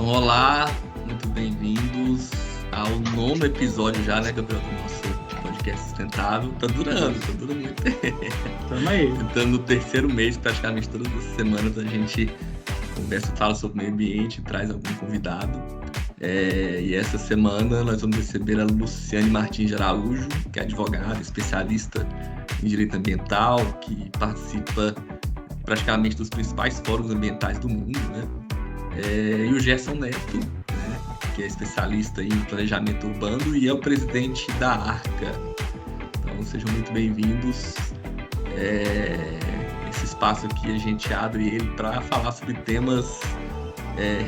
Então, olá, muito bem-vindos ao 9º episódio já, né, Gabriel, do nosso podcast sustentável. Tá durando muito. Tamo aí. Estamos no 3º mês, praticamente todas as semanas a gente conversa, fala sobre meio ambiente, traz algum convidado. E essa semana nós vamos receber a Luciane Martins de Araújo, que é advogada, especialista em direito ambiental, que participa praticamente dos principais fóruns ambientais do mundo, né? E o Gerson Neto, né, que é especialista em planejamento urbano e é o presidente da ARCA. Então, sejam muito bem-vindos. Esse espaço aqui a gente abre ele para falar sobre temas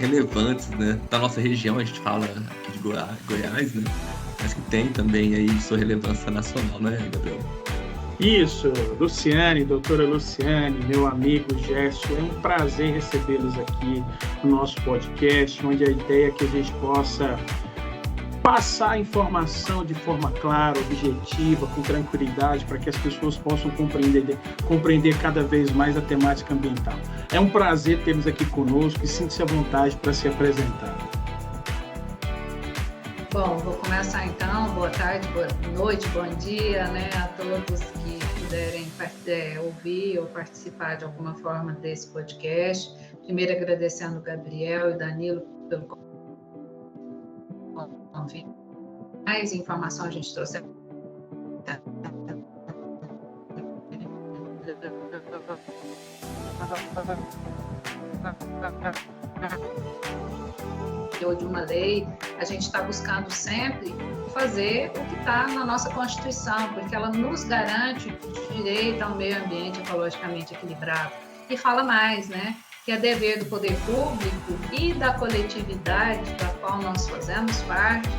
relevantes, né, da nossa região. A gente fala aqui de Goiás, né, mas que tem também aí sua relevância nacional, né, Gabriel? Isso, Luciane, doutora Luciane, meu amigo Gerson, é um prazer recebê-los aqui no nosso podcast, onde a ideia é que a gente possa passar a informação de forma clara, objetiva, com tranquilidade, para que as pessoas possam compreender cada vez mais a temática ambiental. É um prazer tê-los aqui conosco e sinta-se à vontade para se apresentar. Bom, vou começar então. Boa tarde, boa noite, bom dia, né, a todos que puderem ouvir ou participar de alguma forma desse podcast. Primeiro agradecendo o Gabriel e Danilo pelo convite. Mais informação a gente trouxe. De uma lei, a gente está buscando sempre fazer o que está na nossa Constituição, porque ela nos garante o direito ao meio ambiente ecologicamente equilibrado. E fala mais, né, que é dever do poder público e da coletividade da qual nós fazemos parte,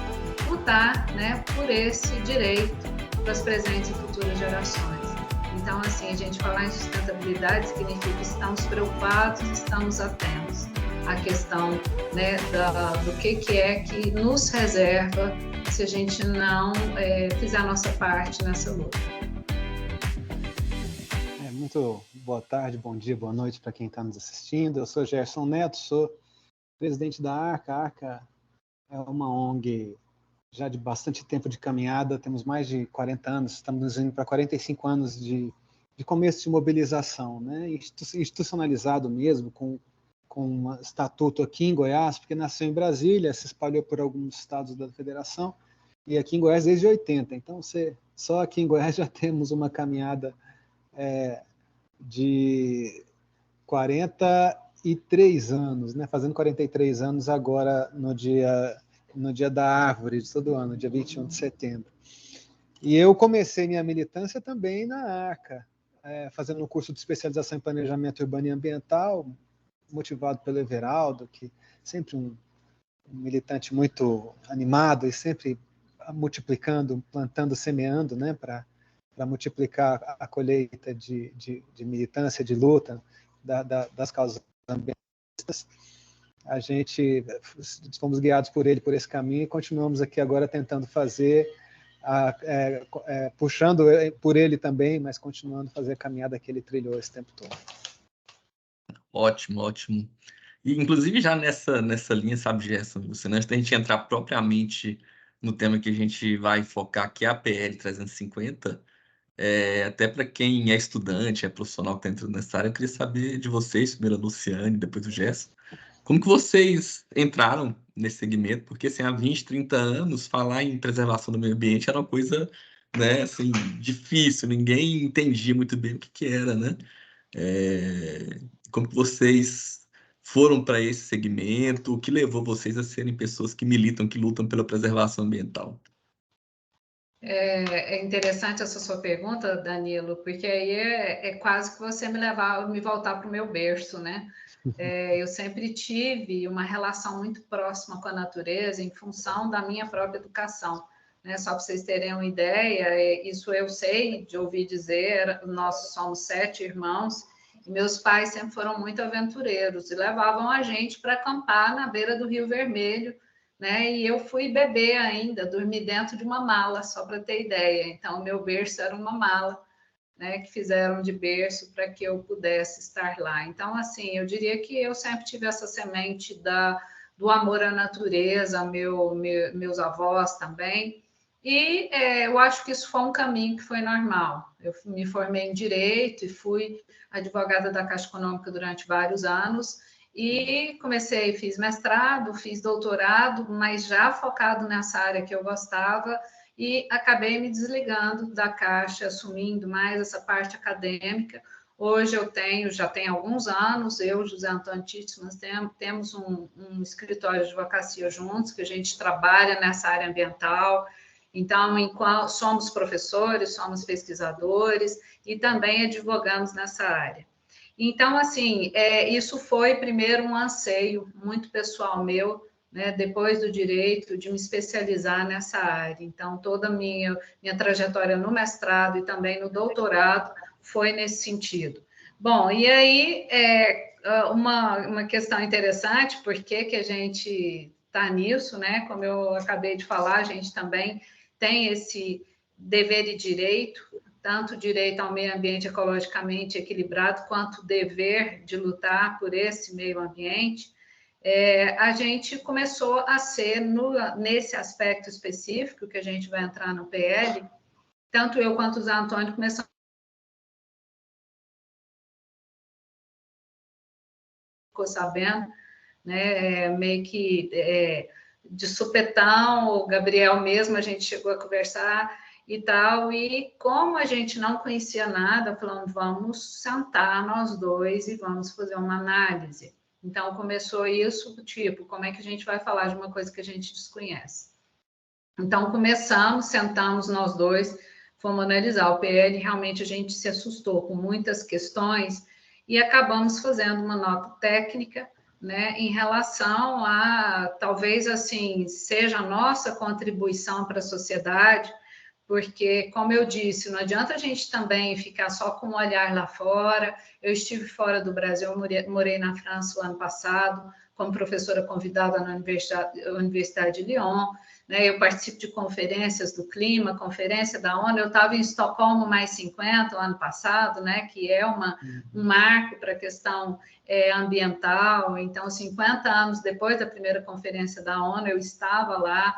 lutar, né, por esse direito para as presentes e futuras gerações. Então, assim, a gente falar em sustentabilidade significa que estamos preocupados, estamos atentos a questão, né, do que é que nos reserva se a gente não fizer a nossa parte nessa luta. Muito boa tarde, bom dia, boa noite para quem está nos assistindo. Eu sou Gerson Neto, sou presidente da ARCA. A ARCA é uma ONG já de bastante tempo de caminhada, temos mais de 40 anos, estamos indo para 45 anos de começo de mobilização, né? Institucionalizado mesmo, com um estatuto aqui em Goiás, porque nasceu em Brasília, se espalhou por alguns estados da federação, e aqui em Goiás desde 80. Então, só aqui em Goiás já temos uma caminhada de 43 anos, né? Fazendo 43 anos agora no dia da árvore de todo ano, dia 21 de setembro. E eu comecei minha militância também na ARCA, fazendo um curso de especialização em planejamento urbano e ambiental, motivado pelo Everaldo, que sempre um militante muito animado e sempre multiplicando, plantando, semeando, né, para multiplicar a colheita de militância, de luta das causas ambientalistas. A gente fomos guiados por ele, por esse caminho, e continuamos aqui agora tentando fazer, puxando por ele também, mas continuando a fazer a caminhada que ele trilhou esse tempo todo. Ótimo, ótimo. E, inclusive, já nessa linha, sabe, Gerson, você, antes da gente entrar propriamente no tema que a gente vai focar, que é a PL 350, até para quem é estudante, é profissional que está entrando nessa área, eu queria saber de vocês, primeiro a Luciane, depois o Gerson, como que vocês entraram nesse segmento? Porque, assim, há 20, 30 anos, falar em preservação do meio ambiente era uma coisa, né, assim, difícil, ninguém entendia muito bem o que era, né? Como que vocês foram para esse segmento? O que levou vocês a serem pessoas que militam, que lutam pela preservação ambiental? É interessante essa sua pergunta, Danilo, porque aí é quase que você me voltar para o meu berço, né? Eu sempre tive uma relação muito próxima com a natureza em função da minha própria educação, né? Só para vocês terem uma ideia, isso eu sei de ouvir dizer, nós somos 7 irmãos, e meus pais sempre foram muito aventureiros e levavam a gente para acampar na beira do Rio Vermelho, né? E eu fui bebê ainda, dormi dentro de uma mala, só para ter ideia. Então, o meu berço era uma mala, né, que fizeram de berço para que eu pudesse estar lá. Então, assim, eu diria que eu sempre tive essa semente do amor à natureza, meus avós também. E eu acho que isso foi um caminho que foi normal. Eu me formei em Direito e fui advogada da Caixa Econômica durante vários anos, e fiz mestrado, fiz doutorado, mas já focado nessa área que eu gostava, e acabei me desligando da Caixa, assumindo mais essa parte acadêmica. Hoje já tenho alguns anos, eu e José Antônio Titman temos um escritório de advocacia juntos, que a gente trabalha nessa área ambiental. Então, enquanto somos professores, somos pesquisadores e também advogamos nessa área. Então, assim, isso foi primeiro um anseio muito pessoal meu, né, depois do direito, de me especializar nessa área. Então, toda a minha trajetória no mestrado e também no doutorado foi nesse sentido. Bom, e aí, uma questão interessante, por que a gente está nisso, né? Como eu acabei de falar, a gente também tem esse dever e direito, tanto direito ao meio ambiente ecologicamente equilibrado, quanto o dever de lutar por esse meio ambiente. A gente começou a ser, nesse aspecto específico, que a gente vai entrar no PL, tanto eu quanto o Zé Antônio começamos ficou sabendo, né, meio que de supetão, o Gabriel mesmo, a gente chegou a conversar e tal, e como a gente não conhecia nada, falamos, vamos sentar nós dois e vamos fazer uma análise. Então, começou isso, tipo, como é que a gente vai falar de uma coisa que a gente desconhece? Então, sentamos nós dois, fomos analisar o PL, realmente a gente se assustou com muitas questões e acabamos fazendo uma nota técnica, né, em relação a, talvez, assim, seja a nossa contribuição para a sociedade, porque, como eu disse, não adianta a gente também ficar só com um olhar lá fora. Eu estive fora do Brasil, morei na França o ano passado, como professora convidada na Universidade de Lyon, né? Eu participo de conferências do clima, conferência da ONU. Eu estava em Estocolmo mais 50 o ano passado, né? Que é um marco para a questão ambiental. Então, 50 anos depois da primeira conferência da ONU, eu estava lá.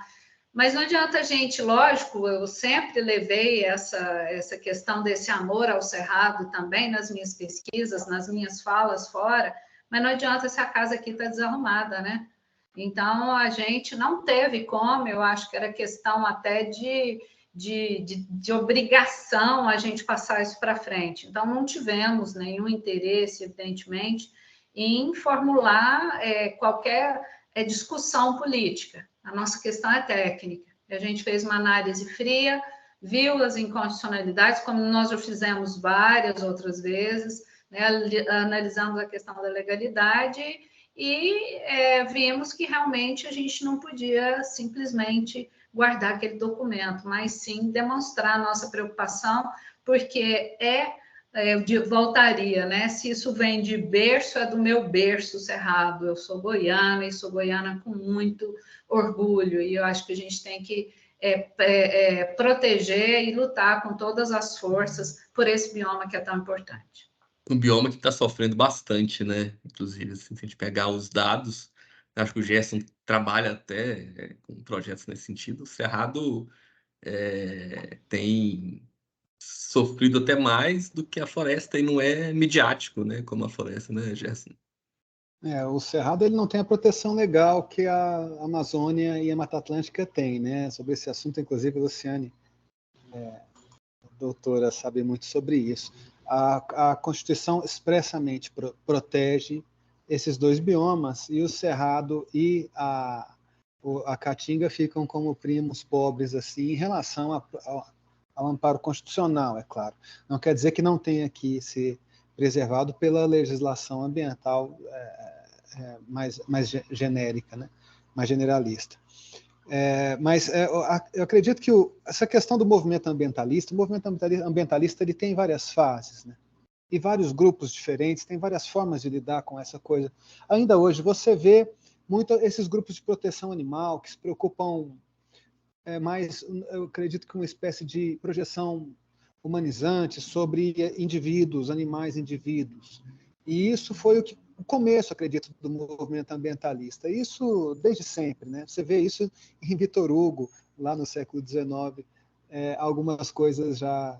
Mas não adianta a gente, lógico, eu sempre levei essa questão desse amor ao cerrado também nas minhas pesquisas, nas minhas falas fora, mas não adianta se a casa aqui está desarrumada, né? Então, a gente não teve como, eu acho que era questão até de obrigação a gente passar isso para frente. Então, não tivemos nenhum interesse, evidentemente, em formular qualquer discussão política. A nossa questão é técnica. A gente fez uma análise fria, viu as inconstitucionalidades, como nós já fizemos várias outras vezes, né? Analisamos a questão da legalidade e vimos que realmente a gente não podia simplesmente guardar aquele documento, mas sim demonstrar a nossa preocupação, porque eu voltaria, né? Se isso vem de berço, é do meu berço cerrado. Eu sou goiana e sou goiana com muito orgulho, e eu acho que a gente tem que proteger e lutar com todas as forças por esse bioma que é tão importante. Um bioma que está sofrendo bastante, né? Inclusive, assim, se a gente pegar os dados, acho que o Gerson trabalha até com projetos nesse sentido. O Cerrado tem sofrido até mais do que a floresta e não é midiático, né? Como a floresta, né, Gerson? O Cerrado ele não tem a proteção legal que a Amazônia e a Mata Atlântica têm, né? Sobre esse assunto, inclusive, a Luciane, doutora, sabe muito sobre isso. A Constituição expressamente protege esses dois biomas, e o Cerrado e a Caatinga ficam como primos pobres assim em relação ao amparo constitucional, é claro. Não quer dizer que não tenha que ser preservado pela legislação ambiental mais genérica, né? Mais generalista. Mas eu acredito que essa questão do movimento ambientalista, ele tem várias fases, né? E vários grupos diferentes, tem várias formas de lidar com essa coisa. Ainda hoje você vê muito esses grupos de proteção animal que se preocupam mais, eu acredito que uma espécie de projeção humanizante sobre indivíduos, animais indivíduos. E isso foi o que o começo, acredito, do movimento ambientalista. Isso desde sempre, né? Você vê isso em Vitor Hugo, lá no século XIX, algumas coisas já,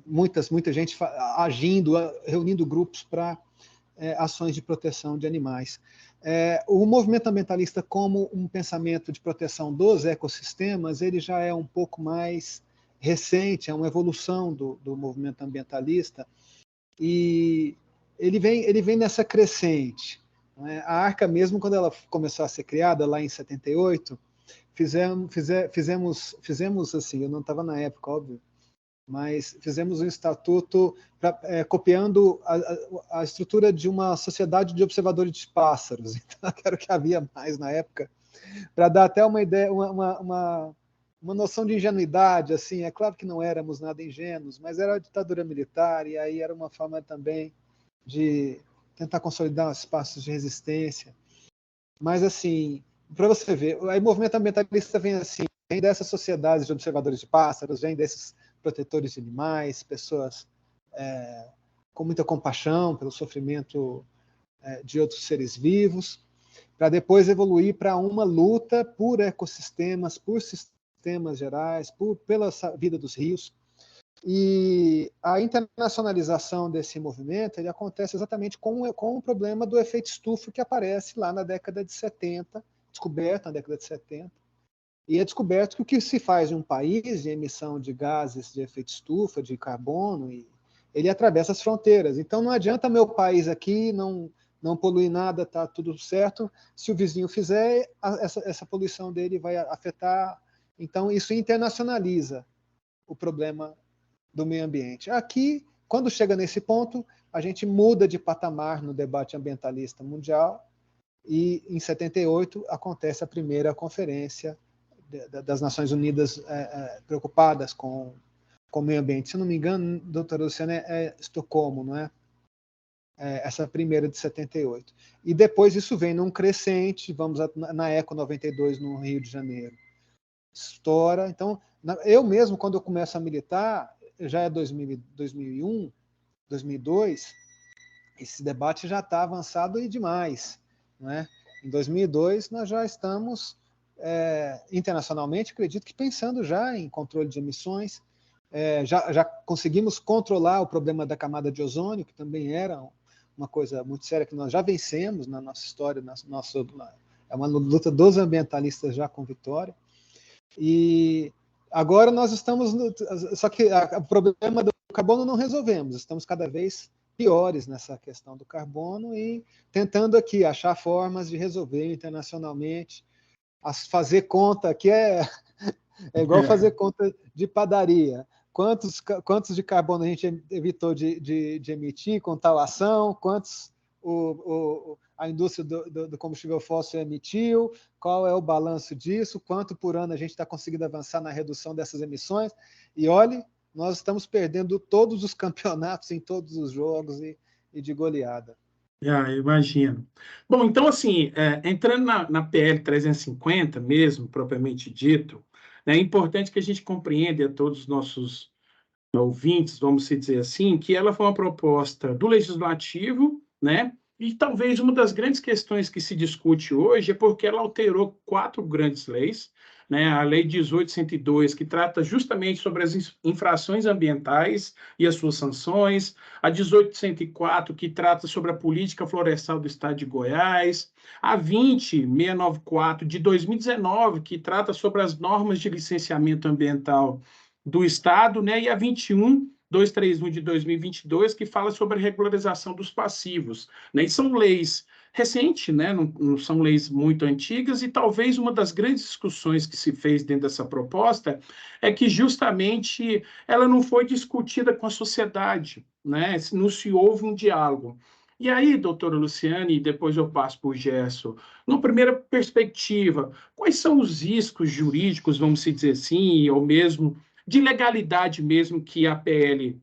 muita gente agindo, reunindo grupos para ações de proteção de animais. O movimento ambientalista, como um pensamento de proteção dos ecossistemas, ele já é um pouco mais recente, é uma evolução do movimento ambientalista, e ele vem nessa crescente. Né? A Arca mesmo, quando ela começou a ser criada, lá em 78, fizemos assim, eu não estava na época, óbvio, mas fizemos um estatuto copiando a estrutura de uma sociedade de observadores de pássaros, então era o que havia mais na época, para dar até uma ideia, uma noção de ingenuidade, assim, é claro que não éramos nada ingênuos, mas era a ditadura militar, e aí era uma forma também de tentar consolidar espaços de resistência. Mas, assim, para você ver, o movimento ambientalista vem assim, vem dessas sociedades de observadores de pássaros, vem desses protetores de animais, pessoas com muita compaixão pelo sofrimento de outros seres vivos, para depois evoluir para uma luta por ecossistemas, por sistemas gerais, pela vida dos rios. E a internacionalização desse movimento ele acontece exatamente com o problema do efeito estufa que aparece lá na década de 70, descoberto na década de 70, e é descoberto que o que se faz em um país de emissão de gases de efeito estufa, de carbono, ele atravessa as fronteiras. Então não adianta meu país aqui não poluir nada, está tudo certo, se o vizinho fizer, essa poluição dele vai afetar. Então isso internacionaliza o problema do meio ambiente. Aqui, quando chega nesse ponto, a gente muda de patamar no debate ambientalista mundial, e em 78 acontece a primeira conferência das Nações Unidas preocupadas com o meio ambiente. Se não me engano, doutora Luciana, é Estocolmo, não é? Essa primeira de 78. E depois isso vem num crescente, vamos na Eco 92 no Rio de Janeiro. Estoura. Então, eu mesmo, quando eu começo a militar, já é 2001, 2002, esse debate já está avançado e demais. Não é? Em 2002, nós já estamos, internacionalmente, acredito que pensando já em controle de emissões, já conseguimos controlar o problema da camada de ozônio, que também era uma coisa muito séria que nós já vencemos na nossa história, é uma luta dos ambientalistas já com vitória. E agora nós estamos... Só que o problema do carbono não resolvemos, estamos cada vez piores nessa questão do carbono e tentando aqui achar formas de resolver internacionalmente, fazer conta, que é igual fazer conta de padaria. Quantos de carbono a gente evitou de emitir com tal ação, quantos a indústria do combustível fóssil emitiu, qual é o balanço disso, quanto por ano a gente está conseguindo avançar na redução dessas emissões, e olhe, nós estamos perdendo todos os campeonatos em todos os jogos e de goleada. Imagino. Bom, então, assim, entrando na PL 350 mesmo, propriamente dito, é importante que a gente compreenda a todos os nossos ouvintes, vamos dizer assim, que ela foi uma proposta do Legislativo, né? E talvez uma das grandes questões que se discute hoje é porque ela alterou 4 grandes leis, né? A Lei 18.102, que trata justamente sobre as infrações ambientais e as suas sanções, a 18.104, que trata sobre a política florestal do Estado de Goiás, a 20.694, de 2019, que trata sobre as normas de licenciamento ambiental do Estado, né? E a 21.231 de 2022, que fala sobre a regularização dos passivos, né? E são leis recentes, né? Não são leis muito antigas, e talvez uma das grandes discussões que se fez dentro dessa proposta é que justamente ela não foi discutida com a sociedade, né? Não se houve um diálogo. E aí, doutora Luciane, e depois eu passo para o Gerson, numa primeira perspectiva, quais são os riscos jurídicos, vamos dizer assim, ou mesmo de legalidade mesmo que a PL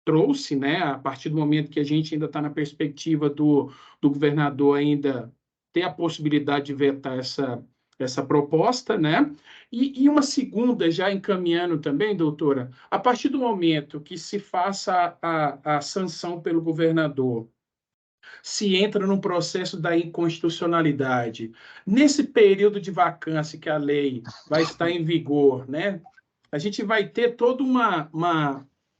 trouxe, né, a partir do momento que a gente ainda está na perspectiva do governador ainda ter a possibilidade de vetar essa proposta, né? E uma segunda, já encaminhando também, doutora, a partir do momento que se faça a sanção pelo governador, se entra num processo da inconstitucionalidade. Nesse período de vacância que a lei vai estar em vigor, né, a gente vai ter toda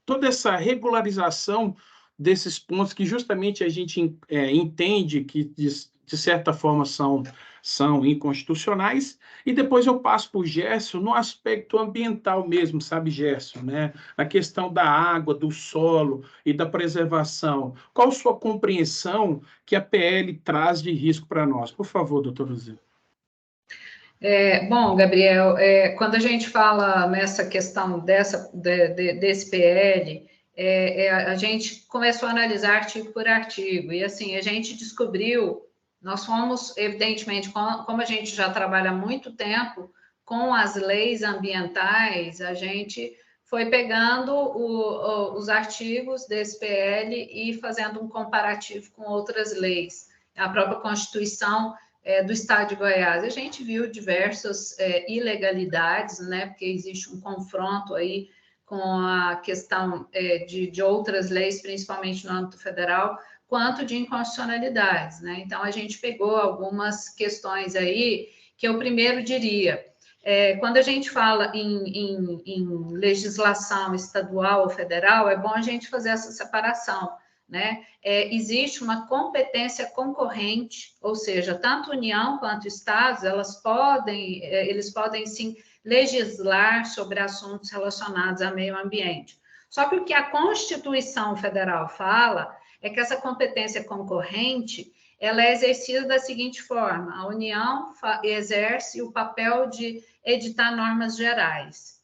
toda essa regularização desses pontos que justamente a gente entende que, de certa forma, são inconstitucionais, e depois eu passo para o Gerson no aspecto ambiental mesmo, sabe, Gerson, né? A questão da água, do solo e da preservação. Qual a sua compreensão que a PL traz de risco para nós? Por favor, doutor José. Bom, Gabriel, quando a gente fala nessa questão desse PL, a gente começou a analisar artigo por artigo, e assim, a gente descobriu, nós fomos, evidentemente, como a gente já trabalha há muito tempo com as leis ambientais, a gente foi pegando os artigos desse PL e fazendo um comparativo com outras leis. A própria Constituição do Estado de Goiás, a gente viu diversas ilegalidades, né, porque existe um confronto aí com a questão de outras leis, principalmente no âmbito federal, quanto de inconstitucionalidades, né? Então, a gente pegou algumas questões aí que eu primeiro diria, quando a gente fala em legislação estadual ou federal, é bom a gente fazer essa separação, né? Existe uma competência concorrente, ou seja, tanto União quanto Estados, eles podem sim legislar sobre assuntos relacionados ao meio ambiente. Só que o que a Constituição Federal fala é que essa competência concorrente, ela é exercida da seguinte forma: a União exerce o papel de editar normas gerais.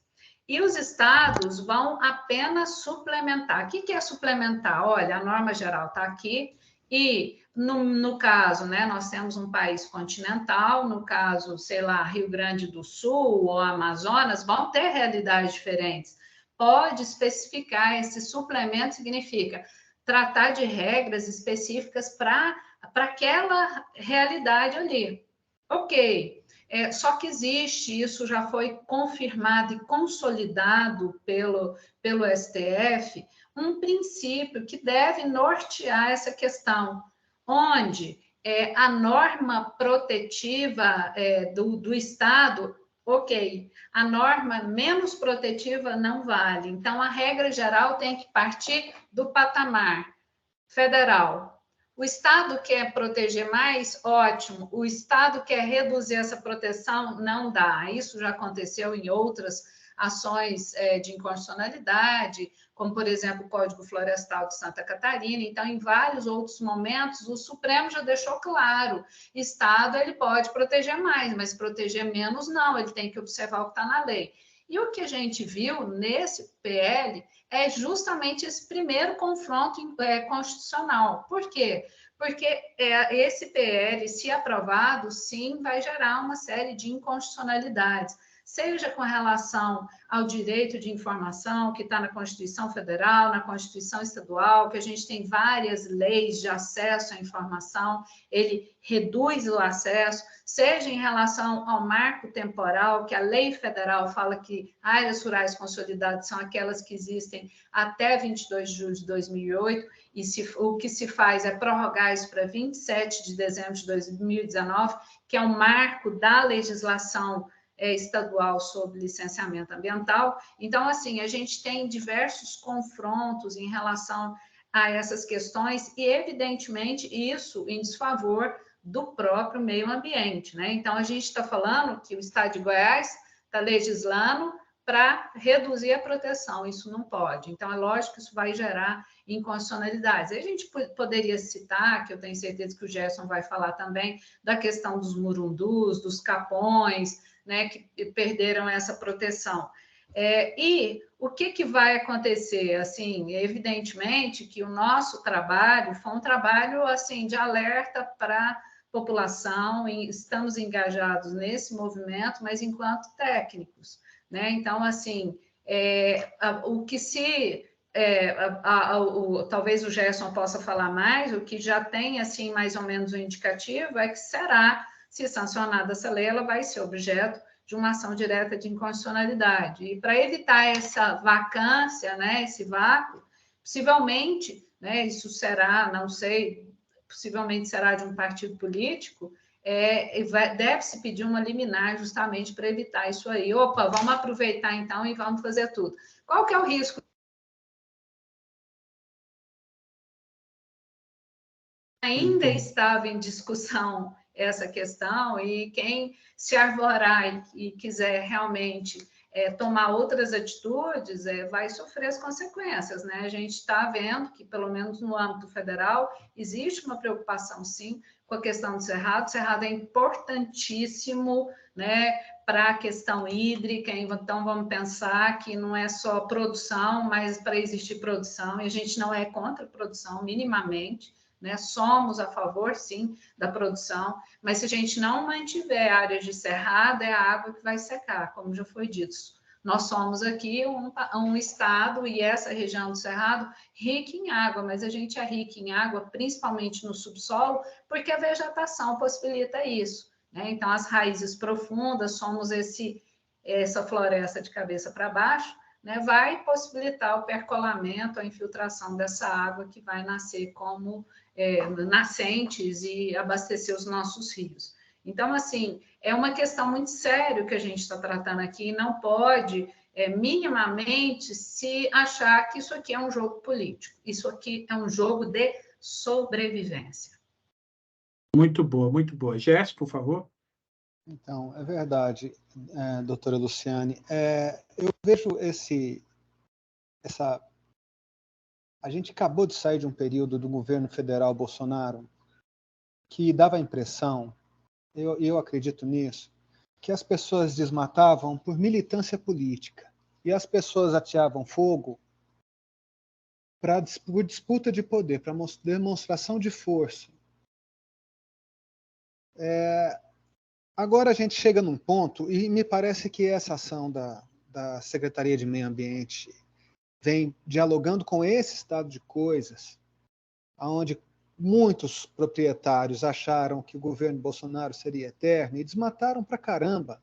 E os estados vão apenas suplementar. O que é suplementar? Olha, a norma geral está aqui, e no caso, né, nós temos um país continental, no caso, sei lá, Rio Grande do Sul ou Amazonas, vão ter realidades diferentes. Pode especificar, esse suplemento significa tratar de regras específicas para aquela realidade ali. Ok. Só que existe, isso já foi confirmado e consolidado pelo STF, um princípio que deve nortear essa questão, onde a norma protetiva do Estado, ok, a norma menos protetiva não vale. Então, a regra geral tem que partir do patamar federal. O Estado quer proteger mais? Ótimo. O Estado quer reduzir essa proteção? Não dá. Isso já aconteceu em outras ações de inconstitucionalidade, como, por exemplo, o Código Florestal de Santa Catarina. Então, em vários outros momentos, o Supremo já deixou claro, Estado ele pode proteger mais, mas proteger menos não, ele tem que observar o que está na lei. E o que a gente viu nesse PL é justamente esse primeiro confronto constitucional. Por quê? Porque esse PL, se aprovado, sim, vai gerar uma série de inconstitucionalidades, seja com relação ao direito de informação, que está na Constituição Federal, na Constituição Estadual, que a gente tem várias leis de acesso à informação, ele reduz o acesso, seja em relação ao marco temporal, que a lei federal fala que áreas rurais consolidadas são aquelas que existem até 22 de julho de 2008, e o que se faz é prorrogar isso para 27 de dezembro de 2019, que é o marco da legislação estadual sobre licenciamento ambiental. Então, assim, a gente tem diversos confrontos em relação a essas questões e, evidentemente, isso em desfavor do próprio meio ambiente, né? Então, a gente está falando que o Estado de Goiás está legislando para reduzir a proteção, isso não pode. Então, é lógico que isso vai gerar inconstitucionalidades. Aí a gente poderia citar, que eu tenho certeza que o Gerson vai falar também, da questão dos murundus, dos capões, né, que perderam essa proteção. E o que vai acontecer? Assim, evidentemente que o nosso trabalho foi um trabalho assim, de alerta para a população, e estamos engajados nesse movimento, mas enquanto técnicos, né? Então, assim, o que se... talvez o Gerson possa falar mais, o que já tem, assim, mais ou menos um indicativo é que será, se sancionada essa lei, ela vai ser objeto de uma ação direta de inconstitucionalidade. E para evitar essa vacância, né, esse vácuo, possivelmente, né, isso será, não sei, possivelmente será de um partido político, deve-se pedir uma liminar justamente para evitar isso aí. Opa, vamos aproveitar então e vamos fazer tudo. Qual que é o risco? Ainda estava em discussão essa questão, e quem se arvorar e quiser realmente tomar outras atitudes, vai sofrer as consequências, né? A gente está vendo que, pelo menos no âmbito federal, existe uma preocupação, sim, com a questão do Cerrado. O Cerrado é importantíssimo, né, para a questão hídrica, então vamos pensar que não é só produção, mas para existir produção, e a gente não é contra a produção, minimamente, né? Somos a favor, sim, da produção, mas se a gente não mantiver áreas de cerrado, é a água que vai secar, como já foi dito. Nós somos aqui um estado, e essa região do Cerrado, rica em água, mas a gente é rica em água, principalmente no subsolo, porque a vegetação possibilita isso, né? Então, as raízes profundas, somos essa floresta de cabeça para baixo, né? Vai possibilitar o percolamento, a infiltração dessa água que vai nascer como nascentes e abastecer os nossos rios. Então, assim, é uma questão muito séria que a gente está tratando aqui, e não pode minimamente se achar que isso aqui é um jogo político. Isso aqui é um jogo de sobrevivência. Muito boa, muito boa. Gerson, por favor. Então, é verdade, doutora Luciane. Eu vejo essa... A gente acabou de sair de um período do governo federal Bolsonaro que dava a impressão, eu acredito nisso, que as pessoas desmatavam por militância política e as pessoas ateavam fogo por disputa de poder, para demonstração de força. Agora a gente chega num ponto, e me parece que essa ação da Secretaria de Meio Ambiente vem dialogando com esse estado de coisas, onde muitos proprietários acharam que o governo Bolsonaro seria eterno e desmataram pra caramba.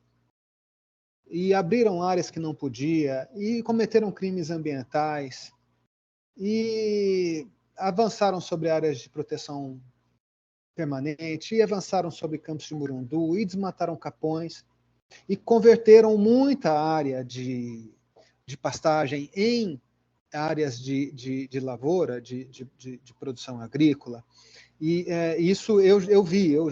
E abriram áreas que não podia, e cometeram crimes ambientais, e avançaram sobre áreas de proteção permanente, e avançaram sobre campos de Murundu, e desmataram capões, e converteram muita área de pastagem em áreas de lavoura, de produção agrícola. E isso eu vi, eu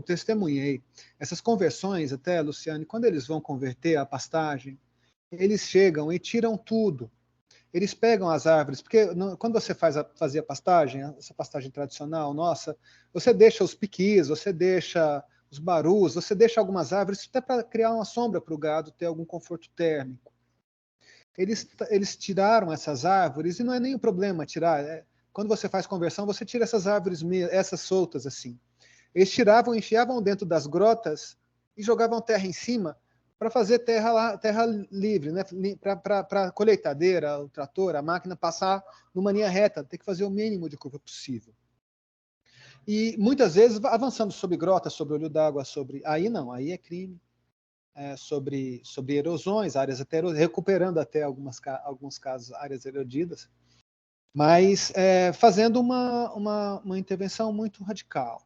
testemunhei. Essas conversões, até, Luciane, quando eles vão converter a pastagem, eles chegam e tiram tudo. Eles pegam as árvores, porque quando você fazia a pastagem, essa pastagem tradicional nossa, você deixa os piquis, você deixa os barus, você deixa algumas árvores até para criar uma sombra para o gado ter algum conforto térmico. Eles tiraram essas árvores, e não é nem o problema tirar. Quando você faz conversão, você tira essas árvores, essas soltas assim. Eles tiravam, enfiavam dentro das grotas e jogavam terra em cima para fazer terra livre, né? Para a colheitadeira, o trator, a máquina passar numa linha reta, tem que fazer o mínimo de curva possível. E muitas vezes avançando sobre grotas, sobre olho d'água, aí não, aí é crime. Sobre erosões, áreas até recuperando até alguns casos áreas erodidas, mas fazendo uma intervenção muito radical.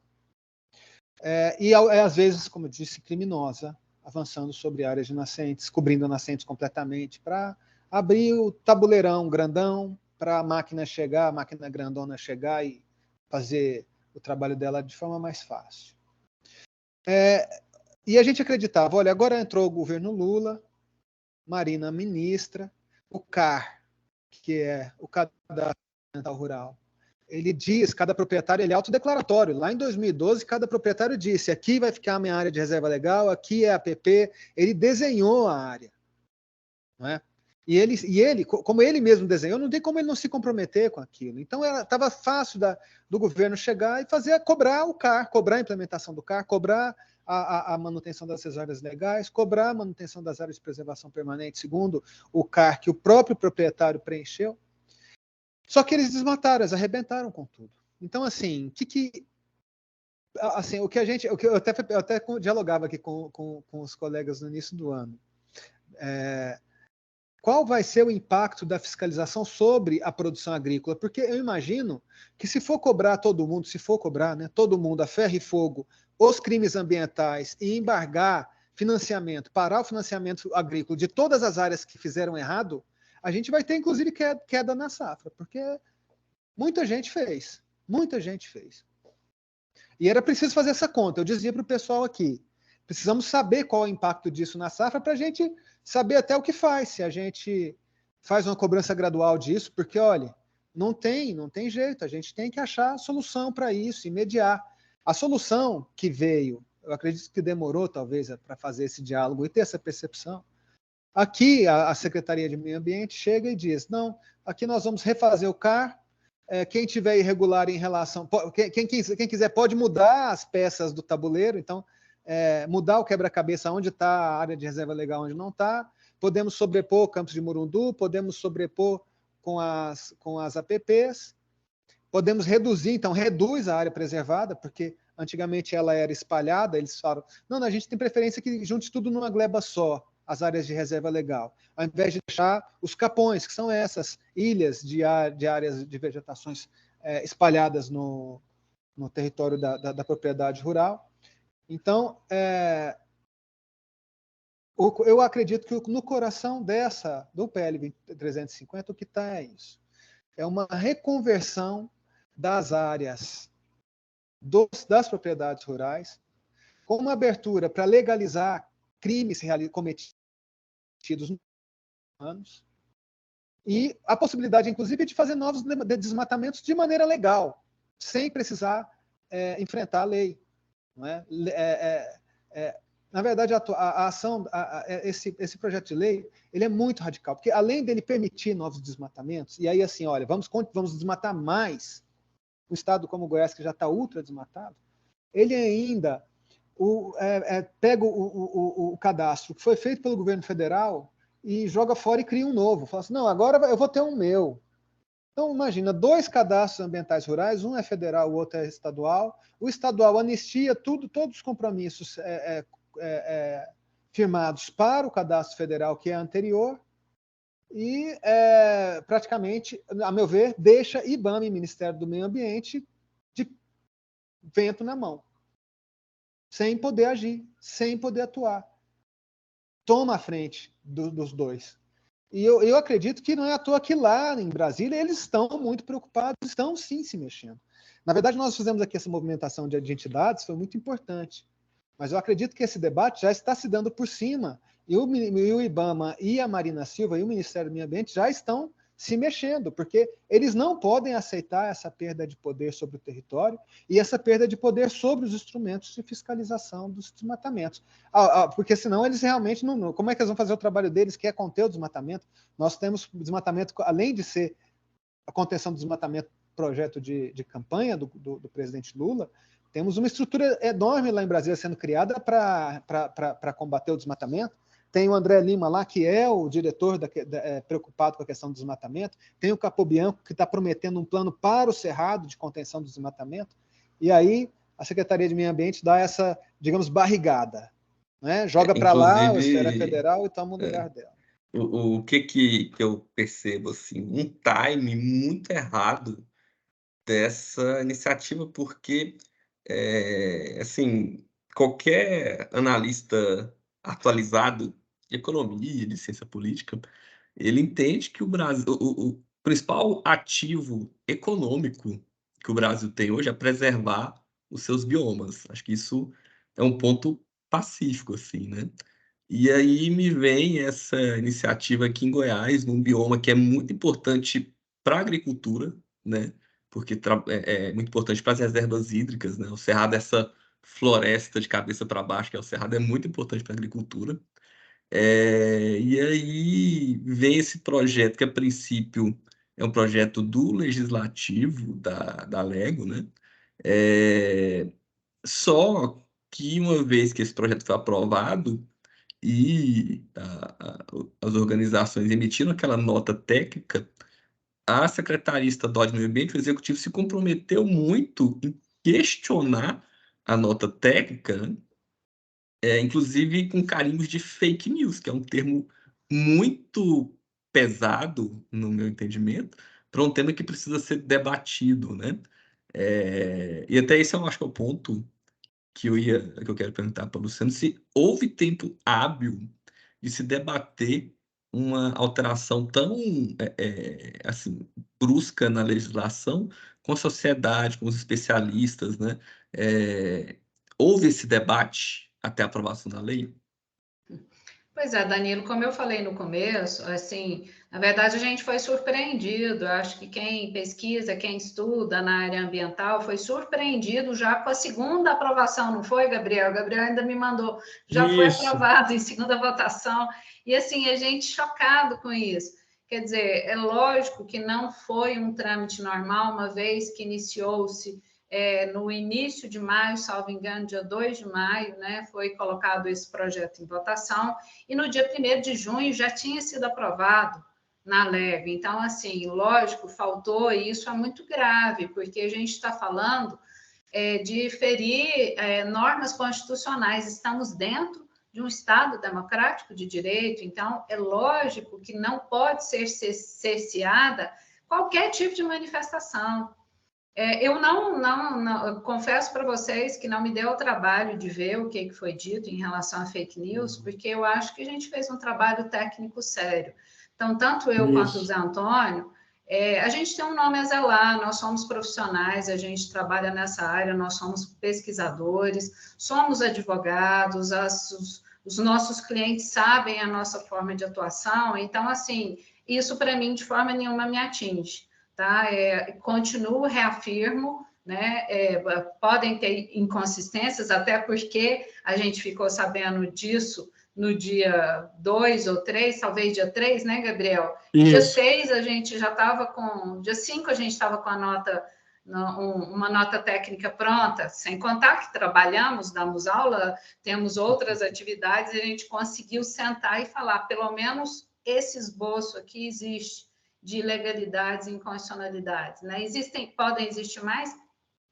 E às vezes, como eu disse, criminosa, avançando sobre áreas de nascentes, cobrindo nascentes completamente, para abrir o tabuleirão grandão para a máquina grandona chegar e fazer o trabalho dela de forma mais fácil. E a gente acreditava, olha, agora entrou o governo Lula, Marina ministra, o CAR, que é o Cadastro Ambiental Rural, ele diz, cada proprietário, ele é autodeclaratório. Lá em 2012, cada proprietário disse, aqui vai ficar a minha área de reserva legal, aqui é a APP, ele desenhou a área. Não é? E ele, como ele mesmo desenhou, não tem como ele não se comprometer com aquilo. Então, estava fácil do governo chegar e cobrar o CAR, cobrar a implementação do CAR, cobrar a manutenção dessas áreas legais, cobrar a manutenção das áreas de preservação permanente, segundo o CAR que o próprio proprietário preencheu. Só que eles desmataram, eles arrebentaram com tudo. Então, assim, o que eu até dialogava aqui com os colegas no início do ano. qual vai ser o impacto da fiscalização sobre a produção agrícola? Porque eu imagino que se for cobrar todo mundo, se for cobrar, né, todo mundo a ferro e fogo os crimes ambientais e embargar financiamento, parar o financiamento agrícola de todas as áreas que fizeram errado, a gente vai ter, inclusive, queda na safra, porque muita gente fez. Muita gente fez. E era preciso fazer essa conta. Eu dizia para o pessoal aqui, precisamos saber qual é o impacto disso na safra para a gente saber até o que faz. Se a gente faz uma cobrança gradual disso, porque, olha, não tem jeito. A gente tem que achar a solução para isso, mediar. A solução que veio, eu acredito que demorou, talvez, para fazer esse diálogo e ter essa percepção. Aqui, a Secretaria de Meio Ambiente chega e diz, não, aqui nós vamos refazer o CAR, quem tiver irregular em relação... Quem quiser pode mudar as peças do tabuleiro, então, mudar o quebra-cabeça onde está a área de reserva legal, onde não está. Podemos sobrepor o Campos de Morundu, podemos sobrepor com as APPs, podemos reduzir, então reduz a área preservada, porque antigamente ela era espalhada, eles falam, não, a gente tem preferência que junte tudo numa gleba só, as áreas de reserva legal, ao invés de deixar os capões, que são essas ilhas de áreas de vegetações espalhadas no território da propriedade rural. Então, eu acredito que no coração do PL 350, o que está é isso. É uma reconversão das áreas das propriedades rurais, com uma abertura para legalizar crimes cometidos nos anos, e a possibilidade, inclusive, de fazer novos desmatamentos de maneira legal, sem precisar enfrentar a lei. Não é? Na verdade, a ação, esse projeto de lei, ele é muito radical, porque além dele permitir novos desmatamentos, e aí assim, olha, vamos desmatar mais um estado como o Goiás, que já está ultra desmatado, ele ainda pega o cadastro que foi feito pelo governo federal e joga fora e cria um novo. Fala assim, não, agora eu vou ter um meu. Então, imagina, 2 cadastros ambientais rurais, um é federal, o outro é estadual. O estadual anistia todos os compromissos firmados para o cadastro federal, que é anterior, e praticamente, a meu ver, deixa IBAMA e Ministério do Meio Ambiente de vento na mão, sem poder agir, sem poder atuar. Toma a frente dos dois. E eu acredito que não é à toa que lá em Brasília eles estão muito preocupados, estão sim se mexendo. Na verdade, nós fizemos aqui essa movimentação de entidades, foi muito importante. Mas eu acredito que esse debate já está se dando por cima. E o IBAMA e a Marina Silva e o Ministério do Meio Ambiente já estão se mexendo, porque eles não podem aceitar essa perda de poder sobre o território e essa perda de poder sobre os instrumentos de fiscalização dos desmatamentos. Porque senão eles realmente não... Como é que eles vão fazer o trabalho deles, que é conter o desmatamento? Nós temos desmatamento, além de ser a contenção do desmatamento, projeto de campanha do presidente Lula, temos uma estrutura enorme lá em Brasília sendo criada para combater o desmatamento. Tem o André Lima lá, que é o diretor preocupado com a questão do desmatamento. Tem o Capobianco, que está prometendo um plano para o Cerrado de contenção do desmatamento. E aí a Secretaria de Meio Ambiente dá essa, digamos, barrigada. Né? Joga para lá a esfera federal e toma o lugar dela. O que eu percebo? Assim, um time muito errado dessa iniciativa, porque assim, qualquer analista atualizado de economia, de ciência política, ele entende que o Brasil, o principal ativo econômico que o Brasil tem hoje é preservar os seus biomas. Acho que isso é um ponto pacífico, assim, né? E aí me vem essa iniciativa aqui em Goiás, num bioma que é muito importante para a agricultura, né? Porque é muito importante para as reservas hídricas, né? O Cerrado, essa floresta de cabeça para baixo, que é o Cerrado, é muito importante para a agricultura. E aí vem esse projeto, que a princípio é um projeto do Legislativo, da Lego, né? Só que uma vez que esse projeto foi aprovado, e as organizações emitiram aquela nota técnica, a Secretaria Estadual de Meio Ambiente, o Executivo, se comprometeu muito em questionar a nota técnica, né? Inclusive com carimbos de fake news, que é um termo muito pesado, no meu entendimento, para um tema que precisa ser debatido, né? E até esse eu acho que é o ponto que eu quero perguntar para o Luciano, se houve tempo hábil de se debater uma alteração tão assim, brusca na legislação com a sociedade, com os especialistas, né? Houve esse debate até a aprovação da lei? Pois é, Danilo, como eu falei no começo, assim, na verdade a gente foi surpreendido. Eu acho que quem pesquisa, quem estuda na área ambiental foi surpreendido já com a segunda aprovação, não foi, Gabriel? Gabriel ainda me mandou, já foi aprovado em segunda votação. E assim, a gente chocado com isso. Quer dizer, é lógico que não foi um trâmite normal, uma vez que iniciou-se no início de maio, salvo engano, dia 2 de maio, né, foi colocado esse projeto em votação, e no dia 1º de junho já tinha sido aprovado na LEG. Então, assim, lógico, faltou, e isso é muito grave, porque a gente está falando de ferir normas constitucionais, estamos dentro de um Estado democrático de direito, então é lógico que não pode ser cerceada qualquer tipo de manifestação. Eu não confesso para vocês que não me deu o trabalho de ver o que foi dito em relação a fake news, porque eu acho que a gente fez um trabalho técnico sério. Então, tanto eu quanto o Zé Antônio, a gente tem um nome a zelar, nós somos profissionais, a gente trabalha nessa área, nós somos pesquisadores, somos advogados, os nossos clientes sabem a nossa forma de atuação, então, assim, isso para mim de forma nenhuma me atinge. Tá? Continuo, reafirmo, né? Podem ter inconsistências, até porque a gente ficou sabendo disso no dia 2 ou 3, talvez dia 3, né, Gabriel? Isso. Dia 6 a gente já estava com... Dia 5 a gente estava com a nota, uma nota técnica pronta, sem contar que trabalhamos, damos aula, temos outras atividades, e a gente conseguiu sentar e falar, pelo menos esse esboço aqui existe, de ilegalidades e inconstitucionalidades, né? Podem existir mais?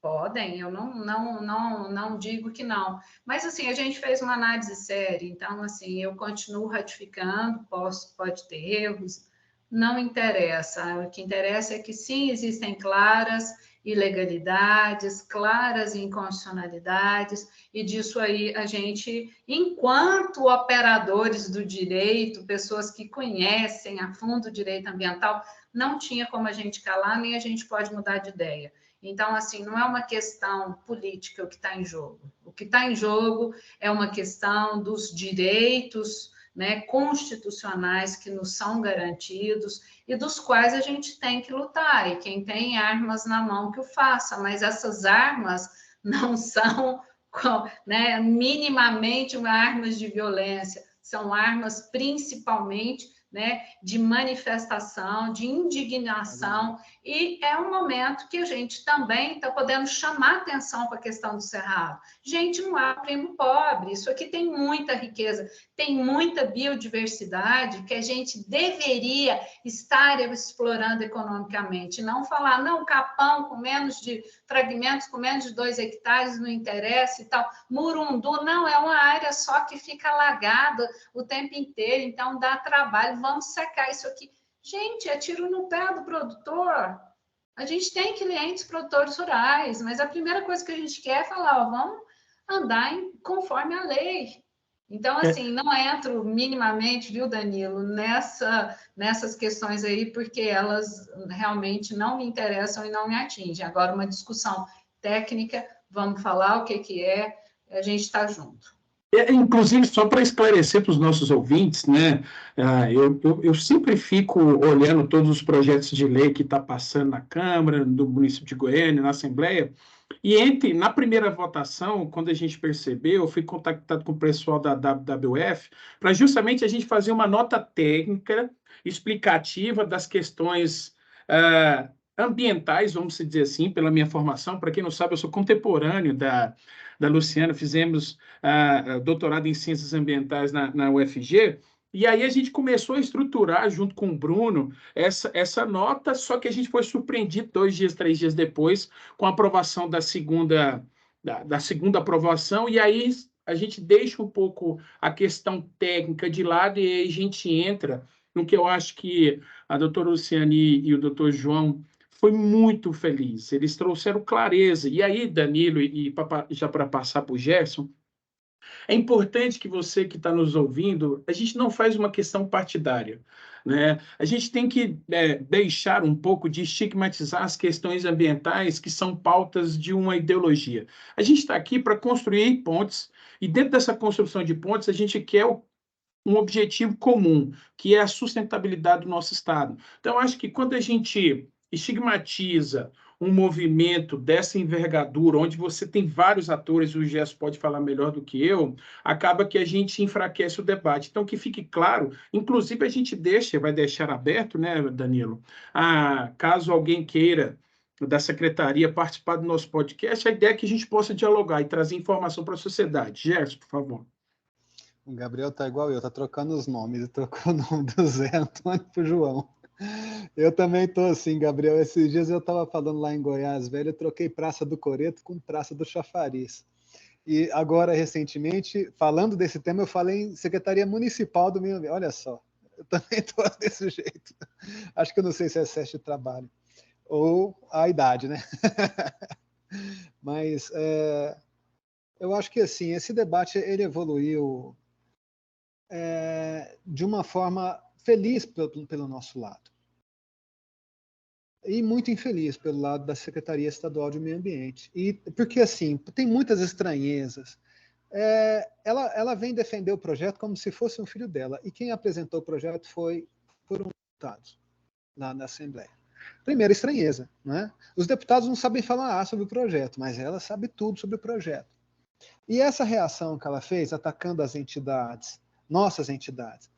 Podem, eu não digo que não. Mas, assim, a gente fez uma análise séria, então, assim, eu continuo ratificando, pode ter erros, não interessa. O que interessa é que, sim, existem claras ilegalidades, claras inconstitucionalidades, e disso aí a gente, enquanto operadores do direito, pessoas que conhecem a fundo o direito ambiental, não tinha como a gente calar, nem a gente pode mudar de ideia. Então, assim, não é uma questão política o que está em jogo. O que está em jogo é uma questão dos direitos, né, constitucionais que nos são garantidos e dos quais a gente tem que lutar. E quem tem armas na mão que o faça, mas essas armas não são, né, minimamente armas de violência, são armas principalmente, né, de manifestação, de indignação, e é um momento que a gente também está podendo chamar atenção para a questão do Cerrado. Gente, não há primo pobre, isso aqui tem muita riqueza, tem muita biodiversidade que a gente deveria estar explorando economicamente, não falar, não, Capão com menos de fragmentos, com menos de 2 hectares não interessa e tal, Murundu, não, é uma área só que fica alagada o tempo inteiro, então dá trabalho, vamos secar isso aqui. Gente, é tiro no pé do produtor. A gente tem clientes produtores rurais, mas a primeira coisa que a gente quer é falar, ó, vamos andar conforme a lei. Então, assim, não entro minimamente, viu, Danilo, nessas questões aí, porque elas realmente não me interessam e não me atingem. Agora, uma discussão técnica, vamos falar o que é, a gente está junto. Inclusive, só para esclarecer para os nossos ouvintes, né, eu sempre fico olhando todos os projetos de lei que está passando na Câmara, do município de Goiânia, na Assembleia, e na primeira votação, quando a gente percebeu, eu fui contactado com o pessoal da WWF para justamente a gente fazer uma nota técnica explicativa das questões ambientais, vamos dizer assim, pela minha formação. Para quem não sabe, eu sou contemporâneo da Luciana, fizemos doutorado em Ciências Ambientais na UFG, e aí a gente começou a estruturar, junto com o Bruno, essa nota, só que a gente foi surpreendido 2 dias, 3 dias depois, com a aprovação da segunda aprovação, e aí a gente deixa um pouco a questão técnica de lado e aí a gente entra no que eu acho que a doutora Luciane e o doutor João foi muito feliz. Eles trouxeram clareza. E aí, Danilo, já para passar para o Gerson, é importante que você que está nos ouvindo, a gente não faz uma questão partidária, né? A gente tem que deixar um pouco de estigmatizar as questões ambientais que são pautas de uma ideologia. A gente está aqui para construir pontes, e dentro dessa construção de pontes, a gente quer um objetivo comum, que é a sustentabilidade do nosso Estado. Então, acho que quando a gente estigmatiza um movimento dessa envergadura, onde você tem vários atores, o Gerson pode falar melhor do que eu, acaba que a gente enfraquece o debate. Então, que fique claro, inclusive a gente vai deixar aberto, né, Danilo, caso alguém queira da secretaria participar do nosso podcast, a ideia é que a gente possa dialogar e trazer informação para a sociedade. Gerson, por favor. O Gabriel tá igual eu, tá trocando os nomes, ele trocou o nome do Zé Antônio pro João. Eu também tô assim, Gabriel. Esses dias eu estava falando lá em Goiás, velho, eu troquei Praça do Coreto com Praça do Chafariz. E agora, recentemente, falando desse tema, eu falei em Secretaria Municipal do Meio Ambiente. Olha só, eu também tô desse jeito. Acho que eu não sei se é excesso de trabalho ou a idade, né? Mas eu acho que assim, esse debate ele evoluiu de uma forma feliz pelo nosso lado e muito infeliz pelo lado da Secretaria Estadual de Meio Ambiente. E porque assim tem muitas estranhezas. Ela vem defender o projeto como se fosse um filho dela, e quem apresentou o projeto foram deputados na Assembleia. Primeira estranheza, né? Os deputados não sabem falar sobre o projeto, mas ela sabe tudo sobre o projeto. E essa reação que ela fez, atacando as entidades, nossas entidades,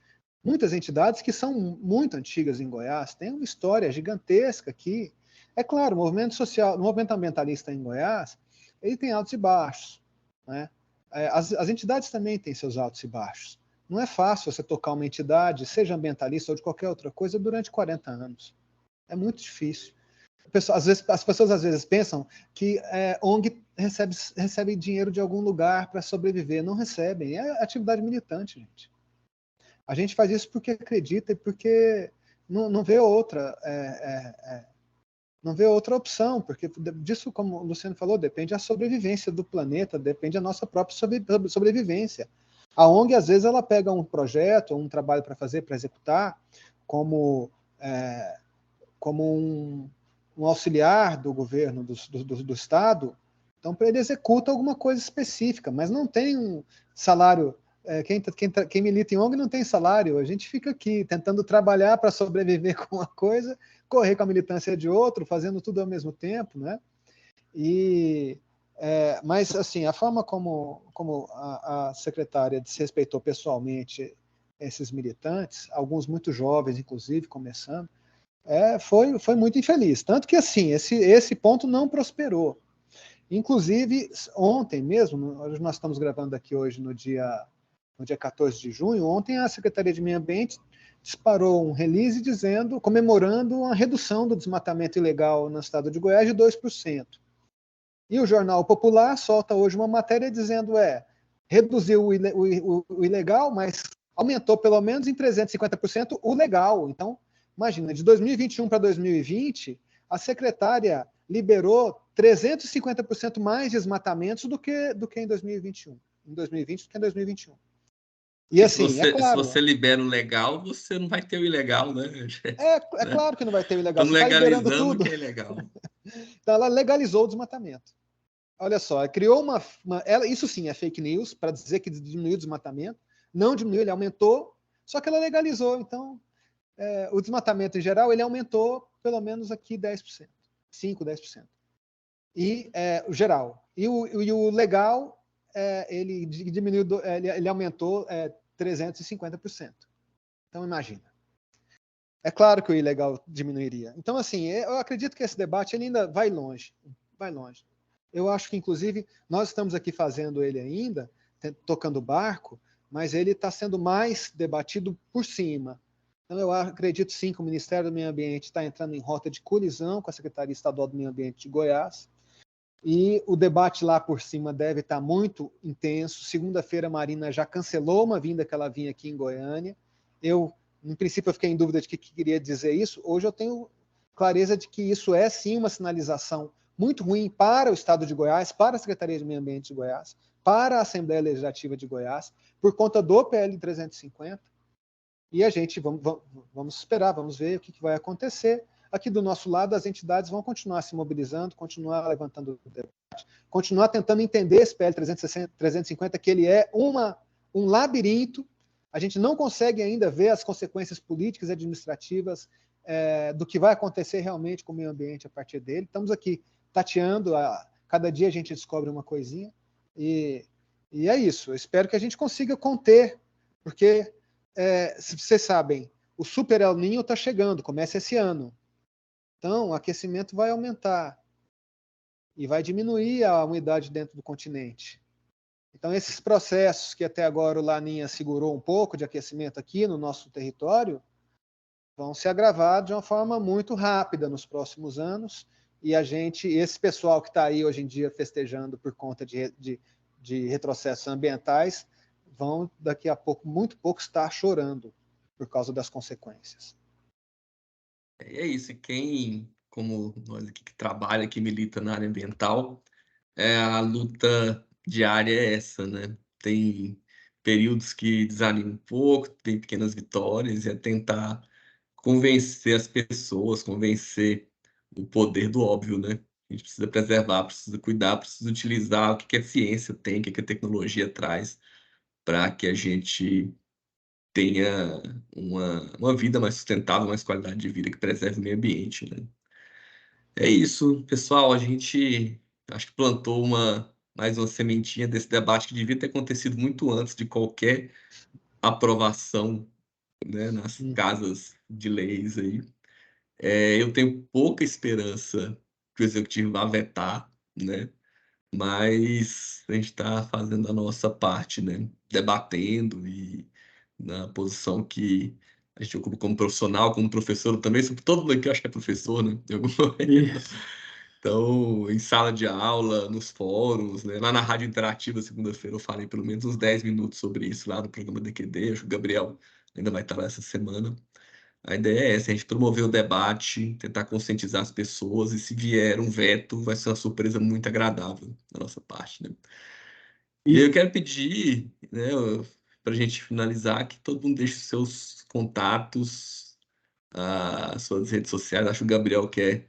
muitas entidades que são muito antigas em Goiás, têm uma história gigantesca aqui. É claro, o movimento social, o movimento ambientalista em Goiás, ele tem altos e baixos, né? As entidades também têm seus altos e baixos. Não é fácil você tocar uma entidade, seja ambientalista ou de qualquer outra coisa, durante 40 anos. É muito difícil. As pessoas às vezes pensam que ONG recebe dinheiro de algum lugar para sobreviver. Não recebem. É atividade militante, gente. A gente faz isso porque acredita e porque não vê outra. Não vê outra opção, porque disso, como o Luciano falou, depende a sobrevivência do planeta, depende a nossa própria sobrevivência. A ONG, às vezes, ela pega um projeto, um trabalho para fazer, para executar, como um auxiliar do governo, do Estado. Então, ele executa alguma coisa específica, mas não tem um salário. Quem milita em ONG não tem salário. A gente fica aqui tentando trabalhar para sobreviver com uma coisa, correr com a militância de outro, fazendo tudo ao mesmo tempo, né? Mas, assim, a forma como a secretária desrespeitou pessoalmente esses militantes, alguns muito jovens, inclusive, começando, foi muito infeliz. Tanto que, assim, esse ponto não prosperou. Inclusive, ontem mesmo, nós estamos gravando aqui hoje no dia 14 de junho, ontem a Secretaria de Meio Ambiente disparou um release comemorando a redução do desmatamento ilegal no estado de Goiás de 2%. E o Jornal Popular solta hoje uma matéria dizendo reduziu o ilegal, mas aumentou pelo menos em 350% o legal. Então, imagina, de 2021 para 2020, a secretária liberou 350% mais desmatamentos do que em 2021. Em 2020 do que em 2021. E assim, se você libera o legal, você não vai ter o ilegal, né? Claro que não vai ter o ilegal. Estamos legalizando o que é ilegal. Então, ela legalizou o desmatamento. Olha só, ela criou isso sim é fake news, para dizer que diminuiu o desmatamento. Não diminuiu, ele aumentou, só que ela legalizou. Então, o desmatamento em geral, ele aumentou pelo menos aqui 10%. 5%, 10%. E o geral. E o legal, ele diminuiu, ele aumentou 350%. Então, imagina. É claro que o ilegal diminuiria. Então, assim, eu acredito que esse debate ele ainda vai longe. Vai longe. Eu acho que, inclusive, nós estamos aqui fazendo ele ainda, tocando barco, mas ele está sendo mais debatido por cima. Então, eu acredito sim que o Ministério do Meio Ambiente está entrando em rota de colisão com a Secretaria Estadual do Meio Ambiente de Goiás, e o debate lá por cima deve estar muito intenso. Segunda-feira, a Marina já cancelou uma vinda que ela vinha aqui em Goiânia. Eu, em princípio eu fiquei em dúvida de que queria dizer isso, hoje eu tenho clareza de que isso é sim uma sinalização muito ruim para o Estado de Goiás, para a Secretaria de Meio Ambiente de Goiás, para a Assembleia Legislativa de Goiás, por conta do PL 350, e a gente vamos esperar, vamos ver o que vai acontecer. Aqui do nosso lado, as entidades vão continuar se mobilizando, continuar levantando o debate, continuar tentando entender esse PL 350, que ele é um labirinto. A gente não consegue ainda ver as consequências políticas e administrativas do que vai acontecer realmente com o meio ambiente a partir dele. Estamos aqui tateando, cada dia a gente descobre uma coisinha, e é isso. Eu espero que a gente consiga conter, porque, se vocês sabem, o Super El Niño está chegando, começa esse ano. Então, o aquecimento vai aumentar e vai diminuir a umidade dentro do continente. Então, esses processos que até agora o Laninha segurou um pouco de aquecimento aqui no nosso território, vão se agravar de uma forma muito rápida nos próximos anos, e esse pessoal que está aí hoje em dia festejando por conta de retrocessos ambientais, vão daqui a pouco, muito pouco, estar chorando por causa das consequências. É isso, e quem, como nós aqui que trabalha, que milita na área ambiental, a luta diária é essa, né? Tem períodos que desanimam um pouco, tem pequenas vitórias, e é tentar convencer as pessoas, convencer o poder do óbvio, né? A gente precisa preservar, precisa cuidar, precisa utilizar o que a ciência tem, o que a tecnologia traz, para que a gente tenha uma vida mais sustentável, mais qualidade de vida, que preserve o meio ambiente, né? É isso, pessoal. A gente acho que plantou mais uma sementinha desse debate que devia ter acontecido muito antes de qualquer aprovação, né, nas casas de leis aí. Eu tenho pouca esperança que o executivo vá vetar, né? Mas a gente está fazendo a nossa parte, né? Debatendo, e na posição que a gente ocupa como profissional, como professor, eu também, todo mundo aqui acho que é professor, né? De algum momento. Então, em sala de aula, nos fóruns, né? Lá na Rádio Interativa, segunda-feira, eu falei pelo menos uns 10 minutos sobre isso lá no programa DQD. Acho que o Gabriel ainda vai estar lá essa semana. A ideia é essa, a gente promover o debate, tentar conscientizar as pessoas, e se vier um veto, vai ser uma surpresa muito agradável da nossa parte, né? E eu quero pedir, né, para a gente finalizar, que todo mundo deixe os seus contatos, as suas redes sociais. Acho que o Gabriel quer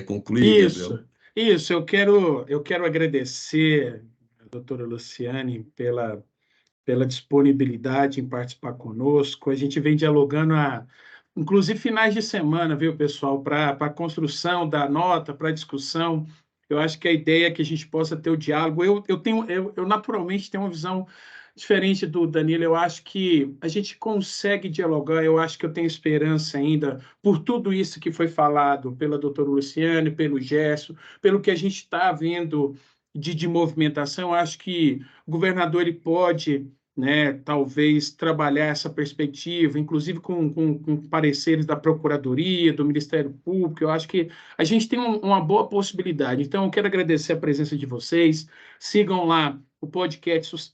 concluir, Gabriel. Isso. Eu quero agradecer a doutora Luciane pela disponibilidade em participar conosco. A gente vem dialogando inclusive finais de semana, viu, pessoal, para a construção da nota, para a discussão. Eu acho que a ideia é que a gente possa ter o diálogo. Eu naturalmente tenho uma visão diferente do Danilo. Eu acho que a gente consegue dialogar. Eu acho que eu tenho esperança ainda, por tudo isso que foi falado pela doutora Luciane, pelo Gerson, pelo que a gente está vendo de movimentação. Eu acho que o governador ele pode, né, talvez trabalhar essa perspectiva, inclusive com pareceres da Procuradoria, do Ministério Público. Eu acho que a gente tem uma boa possibilidade. Então, eu quero agradecer a presença de vocês. Sigam lá o podcast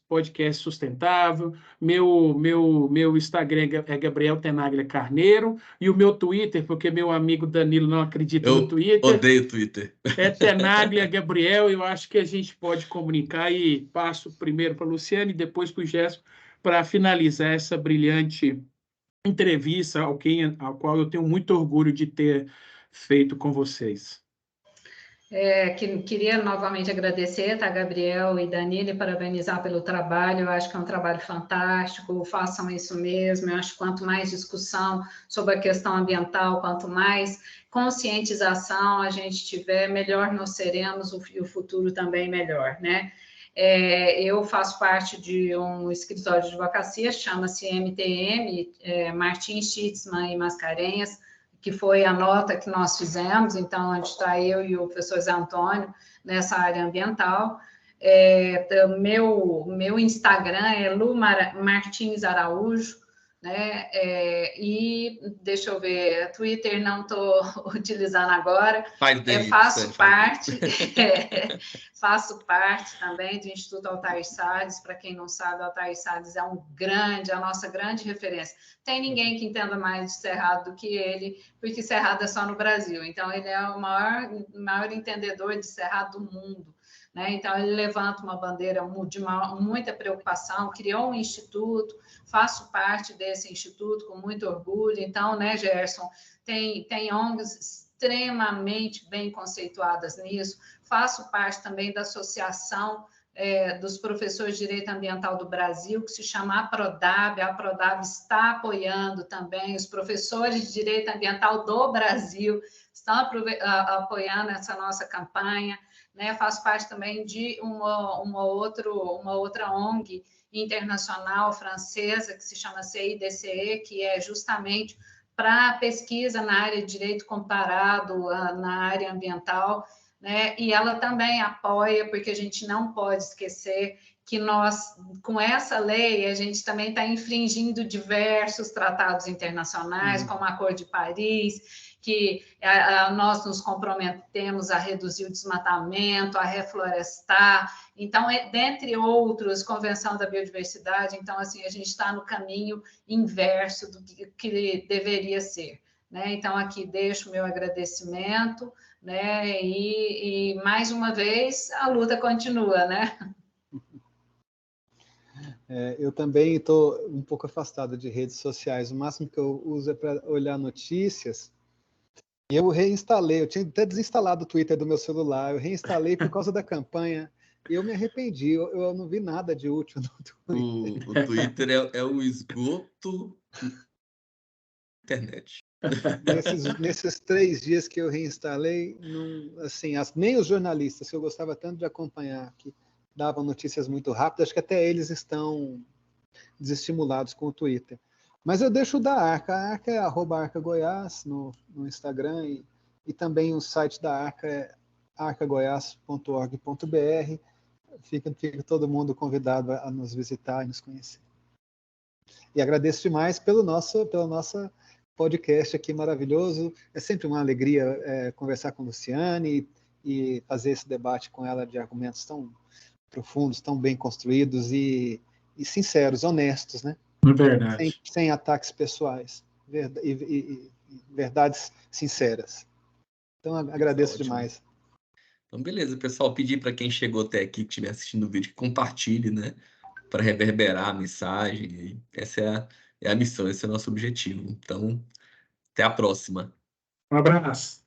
Sustentável. Meu Instagram é Gabriel Tenaglia Carneiro, e o meu Twitter, porque meu amigo Danilo não acredita no Twitter. Eu odeio Twitter. É Tenaglia Gabriel. Eu acho que a gente pode comunicar, e passo primeiro para a Luciane e depois para o Gerson, para finalizar essa brilhante entrevista ao qual eu tenho muito orgulho de ter feito com vocês. Queria novamente agradecer, tá, Gabriel e Danilo, e parabenizar pelo trabalho. Eu acho que é um trabalho fantástico, façam isso mesmo. Eu acho que quanto mais discussão sobre a questão ambiental, quanto mais conscientização a gente tiver, melhor nós seremos, e o futuro também melhor, né? Eu faço parte de um escritório de advocacia, chama-se MTM, Martins, Schlitzman e Mascarenhas, que foi a nota que nós fizemos. Então, onde está eu e o professor Zé Antônio nessa área ambiental. Meu Instagram é Lu Martins Araújo, né? E deixa eu ver, Twitter não estou utilizando agora. Faz bem, Faço Luciane, parte, faço parte também do Instituto Altair Salles. Para quem não sabe, Altair Salles é a nossa grande referência. Tem ninguém que entenda mais de cerrado do que ele, porque cerrado é só no Brasil. Então, ele é o maior entendedor de cerrado do mundo. Né? Então, ele levanta uma bandeira de muita preocupação, criou um instituto, faço parte desse instituto com muito orgulho. Então, né, Gerson, tem ONGs extremamente bem conceituadas nisso, faço parte também da Associação dos Professores de Direito Ambiental do Brasil, que se chama APRODAB. A APRODAB está apoiando também os professores de Direito Ambiental do Brasil, estão apoiando essa nossa campanha. Né, faço parte também de uma outra ONG internacional francesa, que se chama CIDCE, que é justamente para pesquisa na área de direito comparado na área ambiental, né? E ela também apoia, porque a gente não pode esquecer que nós, com essa lei, a gente também está infringindo diversos tratados internacionais, como o Acordo de Paris, que nós nos comprometemos a reduzir o desmatamento, a reflorestar. Então, dentre outros, Convenção da Biodiversidade. Então, assim, a gente está no caminho inverso do que deveria ser. Né? Então, aqui deixo o meu agradecimento, né? E mais uma vez, a luta continua, né? Eu também estou um pouco afastado de redes sociais. O máximo que eu uso é para olhar notícias. E eu reinstalei, eu tinha até desinstalado o Twitter do meu celular, eu reinstalei por causa da campanha, e eu me arrependi, eu não vi nada de útil no Twitter. O Twitter é o esgoto da internet. Nesses 3 dias que eu reinstalei, assim, nem os jornalistas, que eu gostava tanto de acompanhar, que davam notícias muito rápidas, acho que até eles estão desestimulados com o Twitter. Mas eu deixo o da Arca. A Arca é @arcagoiás no Instagram, e também o site da Arca é arcagoias.org.br. Fica todo mundo convidado a nos visitar e nos conhecer. E agradeço demais pelo nosso podcast aqui maravilhoso. É sempre uma alegria conversar com a Luciane e fazer esse debate com ela de argumentos tão profundos, tão bem construídos e sinceros, honestos, né? Verdade. Sem ataques pessoais, verdades sinceras. Então, agradeço demais. Então, beleza, pessoal. Pedir para quem chegou até aqui, que estiver assistindo o vídeo, que compartilhe, né? Para reverberar a mensagem. Essa é a missão, esse é o nosso objetivo. Então, até a próxima. Um abraço.